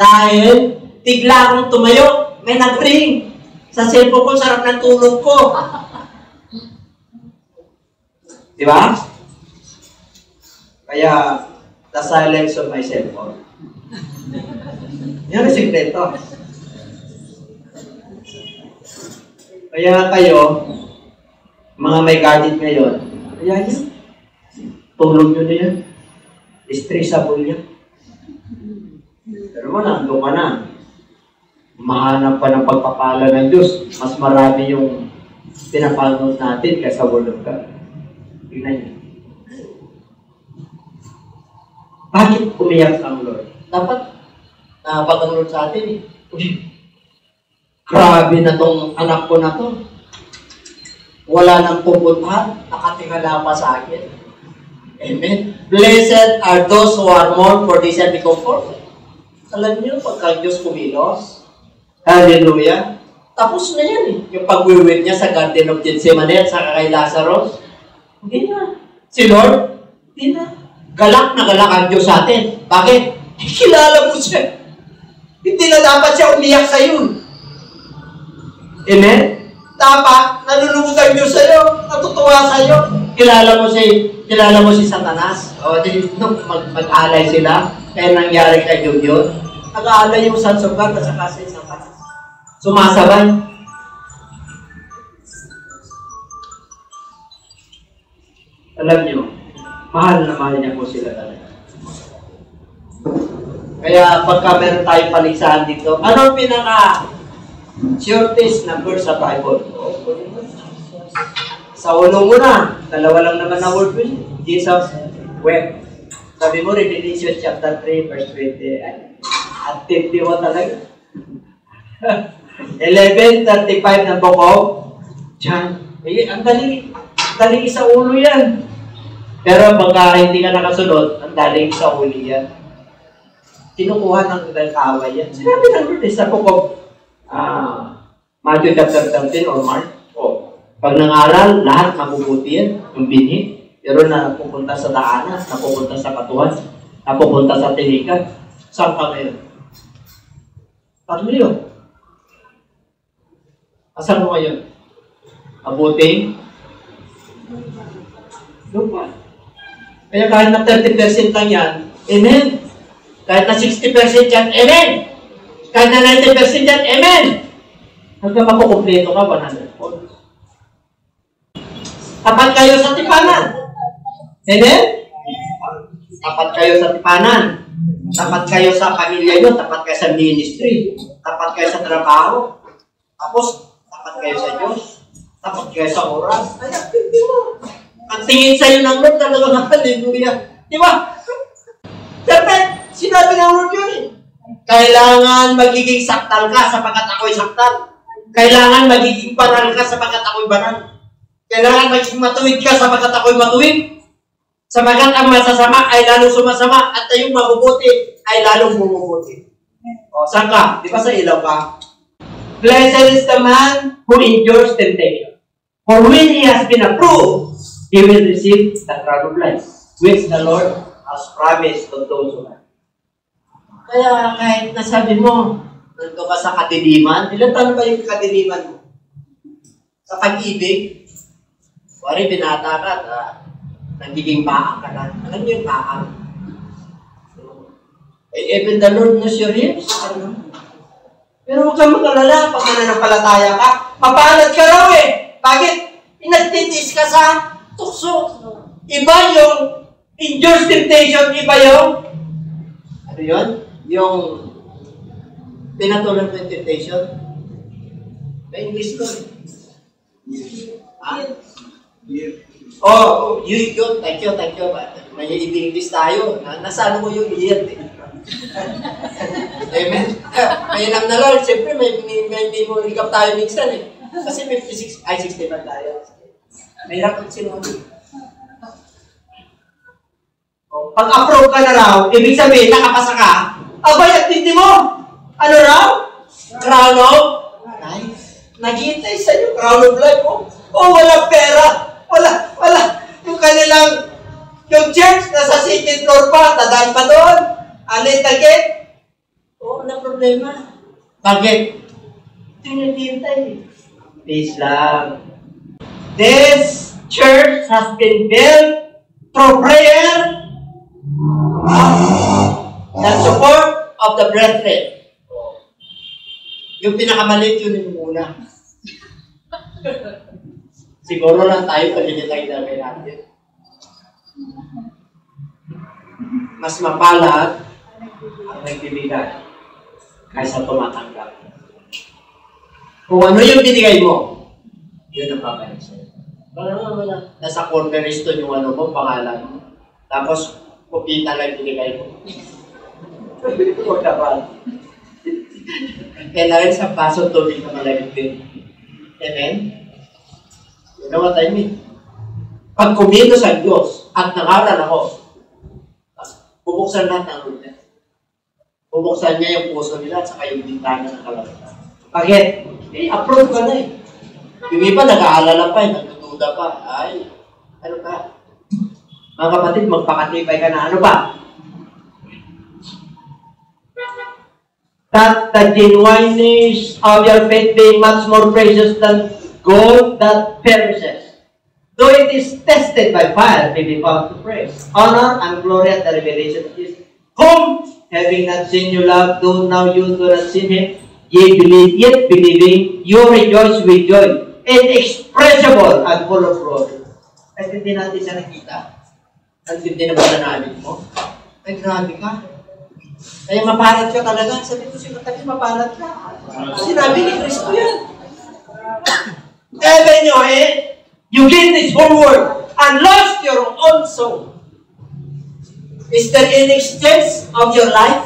Dahil bigla akong tumayo, may nag-ring. Sa cellphone ko, sarap ng tulog ko. Di ba? Kaya, the silence of my cellphone. Yan ang sikreto. Kaya kayo, mga may gadget ngayon, kaya yan. Tulog nyo na yan. Stressable yan. Pero mo, nandun ka na. Mahanap pa ng pagpapala ng Diyos. Mas marami yung pinapanood natin kaysa Word of God. Tingnan niyo. Bakit umiyak ang Lord? Dapat nakapag-Lord sa atin eh. Uy, grabe na tong anak ko na to. Wala nang pupuntahan, nakatingala pa sa akin. Amen. Blessed are those who are mourned, for they shall be comforted. Alam niyo, pagka Diyos kumilos, hallelujah, tapos na yan eh. Yung pag-wiwit niya sa Garden of Gethsemane at sa kay Lazarus, hindi na. Si Lord, hindi na. Galak na galak ang Diyos sa atin. Bakit? Kilala mo siya. Hindi na dapat siya umiyak sa iyo. Amen? Dapat, nalulungkot ang Diyos sa iyo, natutuwa sa iyo. Kilala mo si Satanas. O, nung mag-alay sila, kaya nangyari kay Job. Nag-aalay yung sons of God at saka si Satanas. Sumasabay. Alam niyo, mahal na mahal niya po sila talaga. Kaya pagka meron tayong paligsahan dito, ano ang pinaka-shortest na verse sa Bible? Sa ulo mo na, dalawa lang naman na word with Jesus wept. Sabi mo, Revelation chapter 3, verse 20. At 51 talaga. 11:35 ng book of John. Ang daling sa ulo yan. Pero pagka hindi ka nakasunod, ang daling sa ulo yan. Kinukuha ng kaway yan. Sinabi ng Lord sa book of Matthew chapter 13 or Mark. Pag nangaral, lahat mabubuti yan. Yung binhi. Pero napupunta sa daanan, napupunta sa katuhan, napupunta sa tilikan. Saan ka ngayon? Paano yun? Asan mo ngayon? Mabuting? Lupa. Kaya kahit na 30% lang yan, amen. Kahit na 60% yan, amen. Kahit na 90% yan, amen. Hanggang makukumpleto ka, 100 points. Tapat kayo sa tipanan. Amen? Tapat kayo sa tipanan. Tapat kayo sa pamilya nyo. Tapat kayo sa ministry. Tapat kayo sa trabaho. Tapos, tapat kayo sa Diyos. Tapat kayo sa oras. Ay, hindi mo. Ang tingin sa'yo ng Lord talaga, hallelujah. Di ba? Siyempre, sinabi ng Lord yun eh. Kailangan magiging saktal ka sapagkat ako'y saktal. Kailangan magiging banal ka sapagkat ako'y banal. Kailangan maging matuwid ka sapagkat ako'y matuwid. Sapagkat ang masasama ay lalong sumasama at yung mabubuti ay lalong bumubuti. O, saan ka? Di ba sa ilaw ka? Blessed is the man who endures temptation. For when he has been approved, he will receive the crown of life, which the Lord has promised to those who love. Kaya kahit nasabi mo, nandito ka sa kadiliman, ilan taon ba yung kadiliman mo? Sa pag-ibig, wari binata ka, nagiging baak ka na. Alam niyo yung baak? Even the Lord knows your hips. Pero huwag kang mag-alala pag mananampalataya ka. Mapalad ka raw eh. Bakit? Inagtitis ka sa tukso. Iba yung endures temptation, iba yung ano yun? Yung pinatulan ng temptation. May English ko eh. Oh, yun. Thank you. May English tayo. Nasa ano mo yung year eh. Amen. Mayanam na Lord. Siyempre, may recap tayo minsan eh. Kasi 56, ay 65 tayo. Mahirap ang sinunod. Oh, pag-approve ka na raw, ibig sabihin, nakapasa ka, abay, at hindi mo. Ano raw? Crown of life. Naghihintay sa'yo, crown of life. Oh, wala pera. Wala. Yung kanilang, yung church, nasa second floor pa, tadaan pa doon. Alit agad. Oo, walang problema. Bakit? Tinitintay. Peace lang. This church has been built through prayer and support of the brethren. Yung pinakamaliit yun yung muna. Siguro lang tayo pag-initay natin. Mas mapalad ang nagbibigay kaysa tumatanggap. Kung ano yung binigay mo, yun ang babalik sa'yo. Wala. Nasa cornerstone yung ano mo, pangalan mo. Tapos, kupita lang binigay mo. Huwag naman. Kailangan sa paso tubig na malamig din. Amen? You know what I mean? Pag kumilos ang Diyos at nangaral ako, bubuksan lahat ng lunes. Bubuksan niya yung puso nila at saka yung bintana ng kalagatan. Bakit? Approve ka na eh. Yung iba nag-aalala pa, nagdududa pa. Ay, ano ka? Mga kapatid, magpakatibay ka na. Ano ba? That the genuineness of your faith being much more precious than gold that perishes, though it is tested by fire, may be found to praise, honor, and glory at the revelation of Jesus, whom, having not seen you love, though now you do not see him, ye believe, yet believing, you rejoice with joy, inexpressible and full of glory. Kasi hindi natin siya nakita. At hindi na ba nanabig mo? Ay, grabe ka. Kaya mapalat ka talaga. Sabi ko siya, katabi, mapalat ka. Sinabi ni Kristo yan. Kaya nyo, you gain this whole world and lost your own soul. Is there any exchange of your life?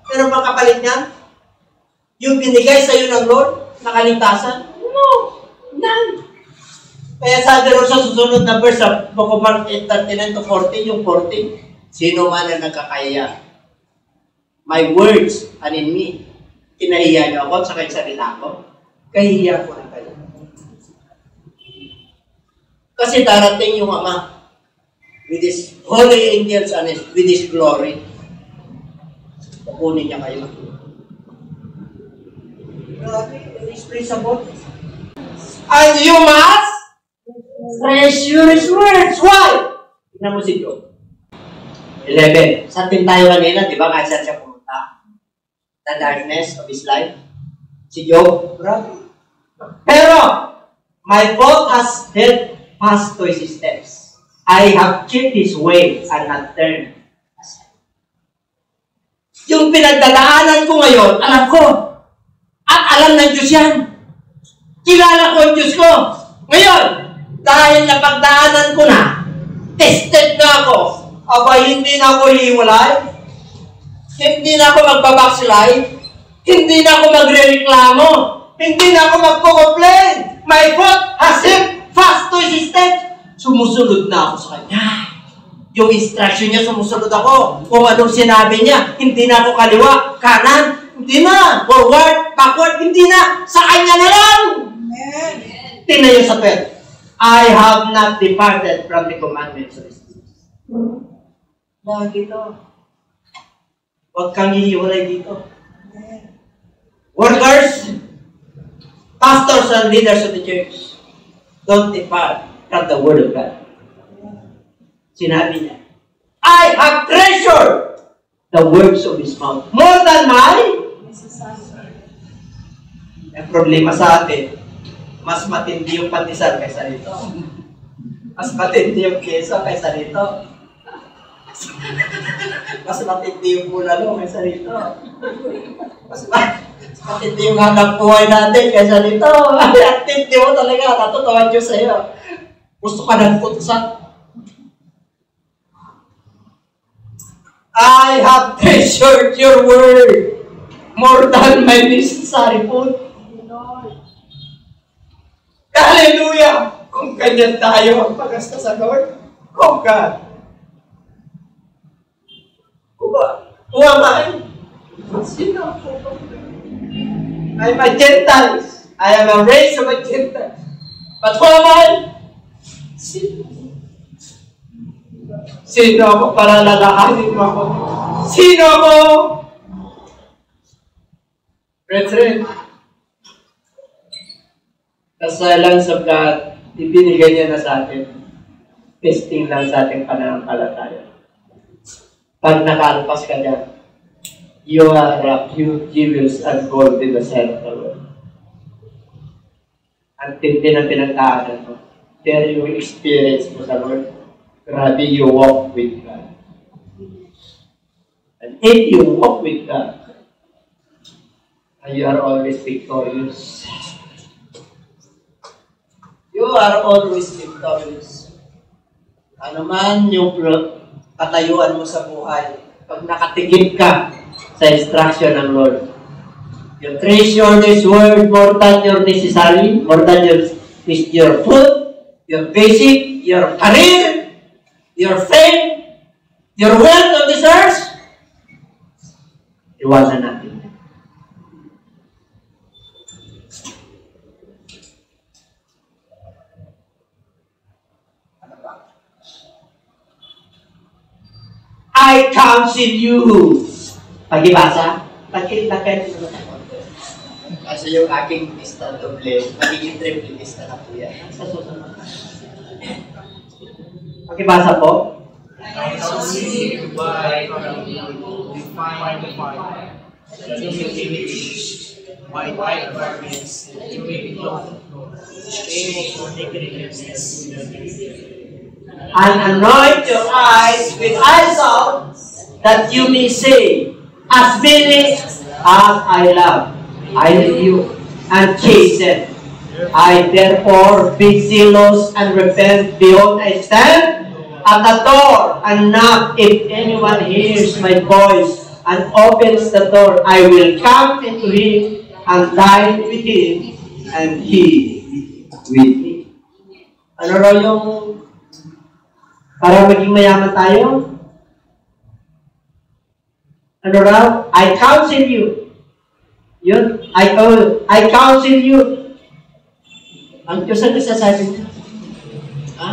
Pero makapalit niyan? Yung binigay sa iyo ng Lord na kaligtasan? No, none. Kaya sabi rin sa susunod na verse sa Book of Mark 8:39 to 40, yung 40, sino man ang nagkakaya, my words and in me, kinahiya niyo ako at saka yung salita ko, kahiya ko na kayo. Kasi darating yung Ama with His holy angels and with His glory. Kukunin niya kayo. And you must treasure His words. Why? Tignan mo si Job. 11. Sa atin tayo kanina, di ba? Kahit saan siya pumunta. The darkness of his life. Si Job. Pero, my fault has held fast to his steps. I have kept his way and not turned aside. Yung pinagdadaanan ko ngayon, alam ko. At alam ng Diyos yan. Kilala ko ang Diyos ko. Ngayon, dahil napagdaanan ko na, tested na ako, aba, hindi na ako hiwalay, hindi na ako magbabackslide, hindi na ako magre-reklamo, hindi na ako magpo-complain. My foot has held fast to his steps. Sumusunod na ako sa Kanya. Yung instruction niya, sumusunod ako. Kung anong sinabi niya, hindi na ako kaliwa, kanan, hindi na. Forward, backward, hindi na. Sa Kanya na lang. Amen. Tingnan niyo sa 12. I have not departed from the commandments of His Jesus. Lagi ito. Huwag kang hihiwalay dito. Workers, pastors and leaders of the church, don't depart from the Word of God. Sinabi niya, I have treasured the words of His mouth more than my ang problema sa atin, mas matindi yung pandesal kaysa dito. Mas matindi yung keso kaysa dito. Mas matindi yung bulalo kaysa dito. Mas matindi yung hanap buhay natin kaysa dito. Ang tindi mo talaga. Natutuwa Diyos sa'yo. Gusto ka ng putusan. I have treasured your word more than my necessary food. Hallelujah! Kung ganyan tayo ang pagasta sa Lord, oh God. Who am I? Sino ako? I'm a Gentile. I am a race of a Gentile. But who am I? Sino ako para lalahanin mo ako? Sino ako? Brethren, kasalang sa God, ibinigay niya na sa atin. Testing lang sa ating pananampalataya. Pag nakalpas ka dyan, you are few jewels and gold in the sight of the Lord. Ang tindi ng pinagdaanan mo. Pero yung experience mo sa Lord, grabe you walk with God. And if you walk with God, you are always victorious. You are always victorious. Ano man yung katayuan mo sa buhay, pag nakatigip ka sa instruction ng Lord, you treasure this word more than your necessary, more than your food, your basic, your career, your fame, your wealth on this earth. Iwanan natin. I counsel you. Pagibasa? Pagkilakad mo na. Kasi yung aking lista doble, magiging triple lista na po yan. Sa susunod. Pagibasa po? I counsel you by define the fire. You will be by white garments, you will be clothed. Stay for nakedness. And anoint your eyes with eye salt, that you may say, as many as I love, I love you, and chasten. I therefore be zealous and repent. Behold, I stand at the door and knock. If anyone hears my voice and opens the door, I will come into him and dine with him, and he with me. Ano raw yung para maging mayaman tayo? Ano raw? I counsel you. Yun. I counsel you. Ang Diyos ang nasasabi niya. Ha?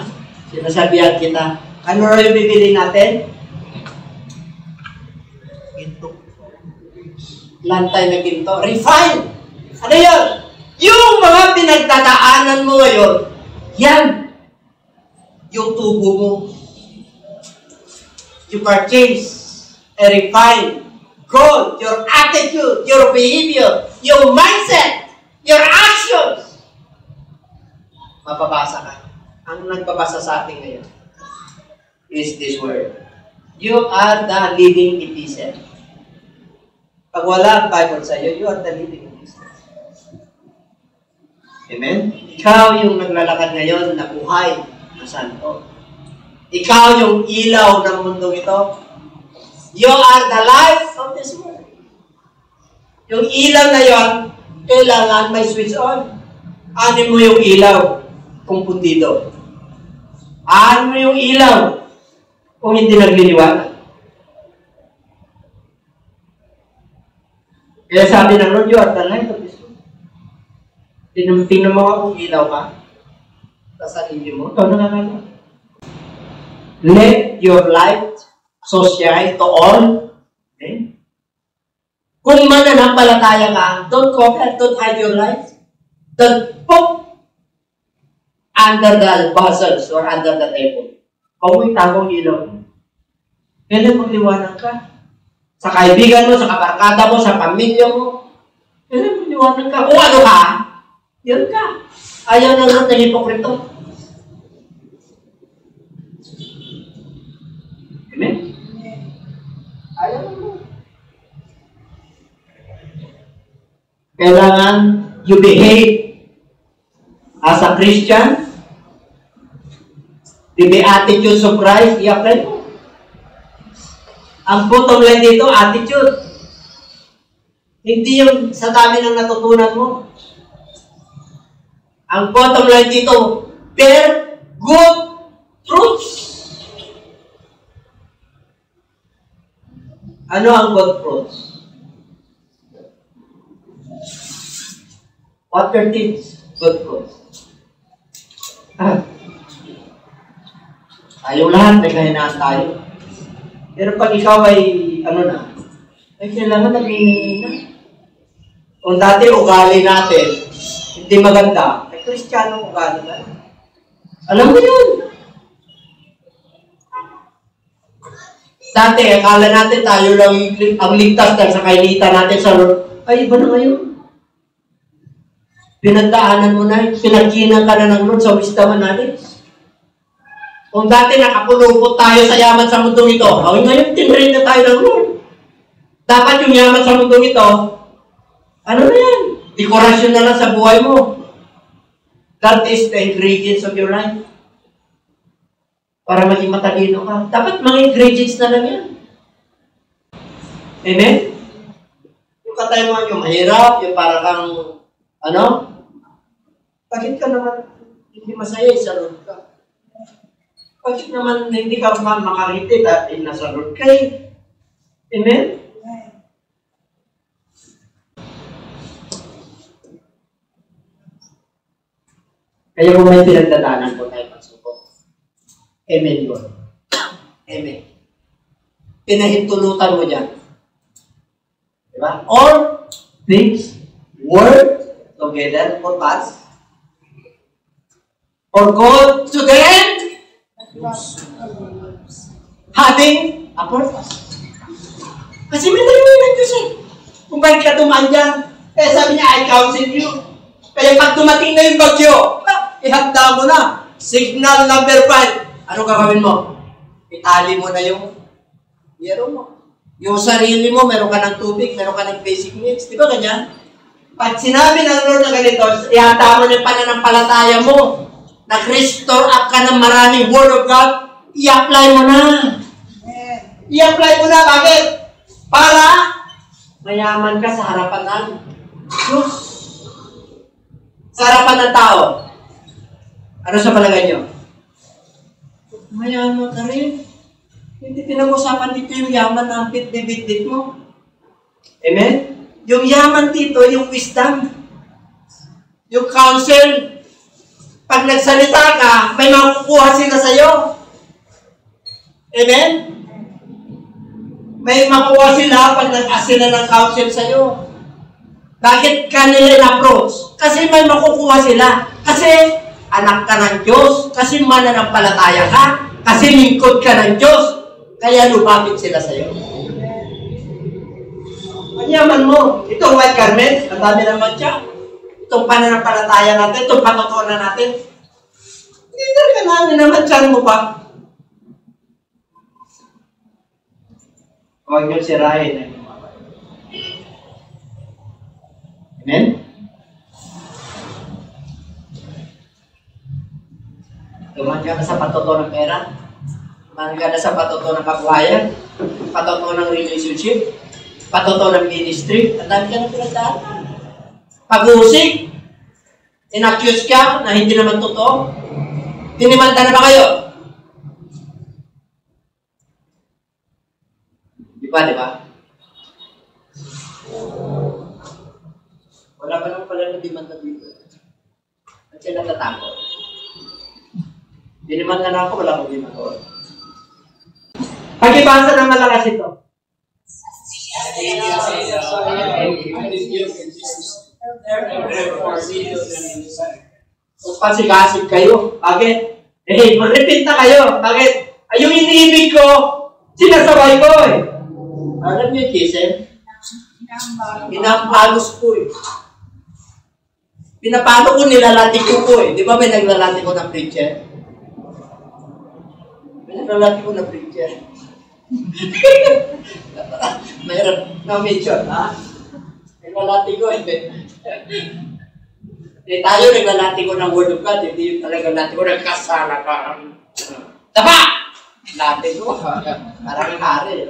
Sinasabihan kita. Ano raw yung bibili natin? Ginto. Lantay na ginto. Refine! Ano yun? Yung mga pinagdadaanan mo ngayon, yan. Yung tubo mo. You purchase a refined gold, your attitude, your behavior, your mindset, your actions. Mapabasa ka. Ang nagbabasa sa atin ngayon is this word. You are the living epistle. Pag wala ang Bible sa iyo, you are the living epistle. Amen? Ikaw yung naglalakad ngayon na buhay na santo. Ikaw yung ilaw ng mundong ito. You are the light of this world. Yung ilaw na yon, kailangan may switch on. Ano mo yung ilaw kung pundido? Ano mo yung ilaw kung hindi nagliliwanag? Kaya sabi ng Lord, you are the light of this world. Tingnan mo nga kung ilaw ka. Sa sarili mo, ikaw nakakala. Let your light so shine to all. Okay? Kung mananampalataya ka, don't cover, don't hide your light. Don't put under the buzzards or under the table. Kung may tagong ilaw mo, kailan magliwanag ka? Sa kaibigan mo, sa kabarkada mo, sa pamilya mo, kailan magliwanag ka? Kung ano ka, yun ka. Ayaw na lang ng hipokrito. Amen? Ayaw mo. Kailangan you behave as a Christian. The attitudes of Christ, i-apply mo. Ang bottom line dito, attitude. Hindi yung sa dami ng natutunan mo. Ang bottom line dito, bear good fruits. Ano ang good fruits? What are things? Good fruits. Tayo lahat, may kahinaan tayo. Pero pag ikaw ay, ay kailangan naging na. Kung dati ugali natin, hindi maganda, ay Kristiyano ugali na. Alam mo yun. Dati, akala natin tayo lang ang ligtas dahil sa kainitan natin sa Lord. Ay, iba na ngayon. Pinagdaanan mo na, pinagkinan ka na ng Lord sa wisdom natin. Kung dati nakapulupot tayo sa yaman sa mundo ito, ngayon tinrain na tayo ng Lord. Dapat yung yaman sa mundong ito, ano na yan? Dekorasyon na lang sa buhay mo. That is the ingredients of your life. Para maging matalino ka. Dapat mga ingredients na lang yan. Amen? Yung katay mo, yung mahirap, yung para kang, bakit ka naman hindi masaya sa Lord ka? Bakit naman hindi ka makaritit at nasa Lord ka? Amen? Kaya kung may pinagdadaanan po tayo pagsubok. Amen yun. Amen. Pinahintulutan mo dyan. Diba? All things work together for us. For God to the end, having a purpose. Kasi may narinig ng Diyos eh. Kung bakit ka dumaan dyan, kaya sabi niya, I counsel you. Kaya pag dumating na yung bagyo, ihanda mo na. Signal number 5. Ano gagawin mo? Itali mo na yung yero mo. Yung sarili mo, meron ka ng tubig, meron ka ng basic needs. Di ba ganyan? Pag sinabi ng Lord na ganito, ihanda mo na yung pananampalataya mo. Nag-restore up ka ng maraming Word of God, i-apply mo na. I-apply mo na. Bakit? Para mayaman ka sa harapan ng Diyos. Sa harapan ng tao. Ano sa palagay nyo? Mayaman ka rin. Hindi pinag-usapan dito yung yaman ng bit-bit mo. Amen? Yung yaman dito, yung wisdom. Yung counsel. Pag nagsalita ka, may makukuha sila sa'yo. Amen? May makukuha sila pag nag-asila ng counsel sa'yo. Bakit ka nila in-approach? Kasi may makukuha sila. Kasi anak ka ng Diyos. Kasi mananampalataya ka. Kasi lingkod ka ng Diyos. Kaya lumapit sila sa'yo. Manyaman mo. Itong white garment, ang dami naman siya. Itong pananampalataya natin, itong patutunan natin. Leader ka namin naman, siyan mo pa. Huwag niyo sirahin. Amen? Tumahan ka na sa patuto ng pera. Tumahan ka na sa patuto ng kabuhayan. Patuto ng relationship. Patuto ng ministry. Ang dami ka na pinagdaan. Pag-uusig. In-accuse ka na hindi naman totoo. Tinimanda na ba kayo? Di ba? Wala pa naman pala na dimanda dito. At siya natatakot. Dinimanda na ako, wala akong dimanda. Pag-ibasa ng malakas ito. Pasigasig kayo. Bakit? Mag-repeat na kayo. Bakit? Ay, yung iniibig ko, sinasabay ko eh. Alam niyo yung kisem? Pinapalos ko eh. Pinapalo ko, nilalati ko eh. Di ba may naglalati ko ng preacher? May naglalati ko ng preacher. Mayroon na-mention, ha? Naglalati ko eh. Tayo naglalati ko ng Word of God, hindi yung talagang lati ko nagkasala ka. Tapa! Lati ko, parang hari.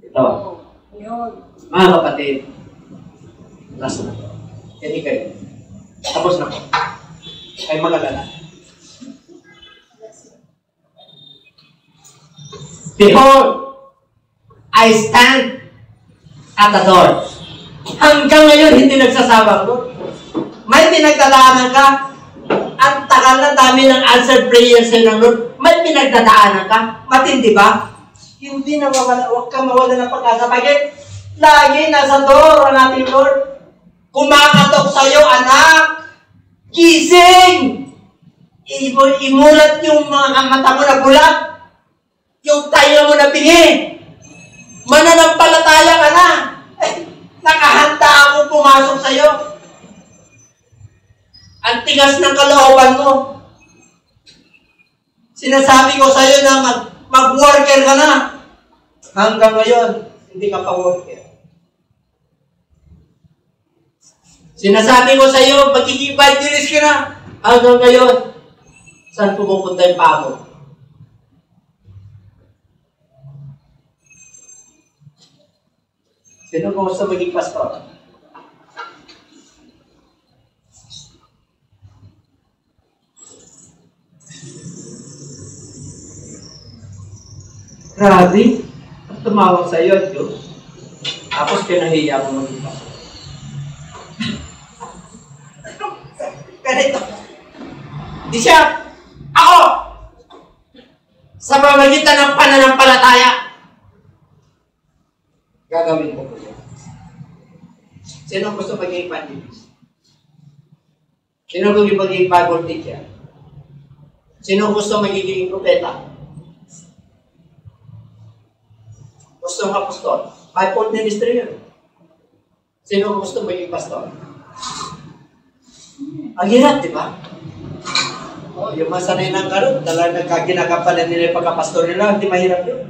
Ito. Mga kapatid, last na to. Yan kayo. Tapos na po. Ay mag-alala. Behold, I stand at the door. Hanggang ngayon, hindi nagsasabang mo. May pinagdadaanan ka. Ang tagal na dami ng answered prayers ng Lord. May pinagdadaanan ka. Matindi ba? Hindi na mawala. Huwag kang mawala ng pag-asa. Bakit? Lagi nasa door ang ating Lord. Kumakatok sa'yo, anak. Gising! Imulat yung mga mata mo na bulat. Yung tayo mo na bingi. Mananampalataya ka na. Nakahanda ako pumasok sa'yo. Ang tigas ng kalooban mo. Sinasabi ko sa'yo na Mag-worker ka na. Hanggang ngayon, hindi ka pa worker. Sinasabi ko sa iyo, magiging evangelist ka na. Hanggang ngayon, saan pumupunta yung paa mo? Sino kung gusto maging pastor? Grabe. At tumawag sa iyo, Diyos. Tapos pinahiya mo maging pastor. Ganito. Di siya, ako, sa pamagitan ng pananampalataya, gagawin ko po yan. Sino gusto maging evangelist? Sino gusto maging Bible teacher? Sino gusto magiging propeta? Gusto ng apostol? Five-fold ministry yun. Sino gusto maging pastor? Ang hirap, di ba? Yung masanay ng karot, talagang nagkaginagapalan nila yung pagkapastor nila, hindi mahirap yun.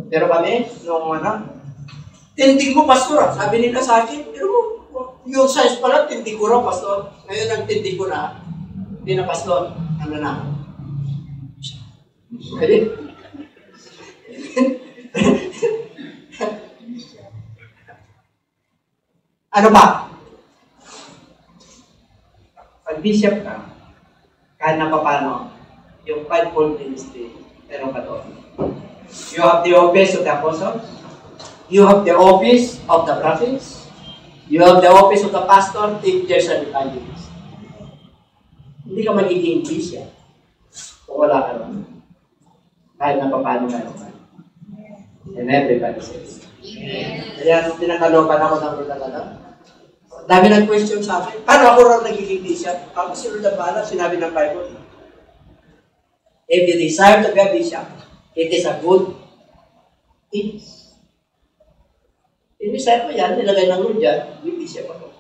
Pero kami, nung tindig mo, pastor. Sabi nila sa akin, pero yung size pala, tindig ko raw, pastor. Ngayon ang tindig ko na, hindi na pastor. Ano na? Pwede? Ano ba? Pag bishop ka, kahit na paano, yung five-fold ministry, meron ka doon. You have the office of the apostles. You have the office of the prophets. You have the office of the pastor, teachers, and evangelists. Hindi ka magiging bishop kung wala ka doon. Kahit na paano meron ka. And everybody says. Kaya nung pinakaloban ako ng Lord na dami nag-question sa akin, paano ako raw nagiging bishop? Ako si Lord ang bahala, sinabi ng Bible. If you desire to be a bishop, it is a good thing. Inisay ko yan, nilagay ng Lord yan, may bishop ako.